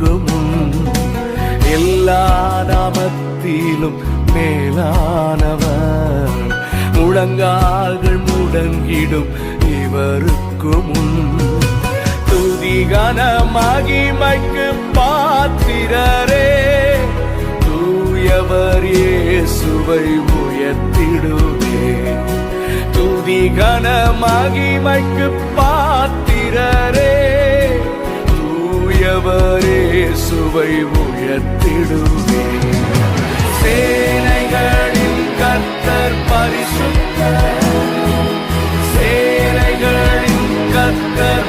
இவருக்கு முன் எல்லா நாமத்திலும் மேலானவர். முழங்கால்கள் முடங்கிடும் இவருக்கு முன். துதிகன மகிமைக்கு பாத்திரரே, தூயவர் இயேசுவை உயர்த்திடுவே. துதிகன மகிமைக்கு பாத்திரரே, தூயவர் இயேசுவை உயர்த்திடுவே. சேனைகளின் கர்த்தர் பரிசுத்தர், சேனைகளின் கர்த்தர்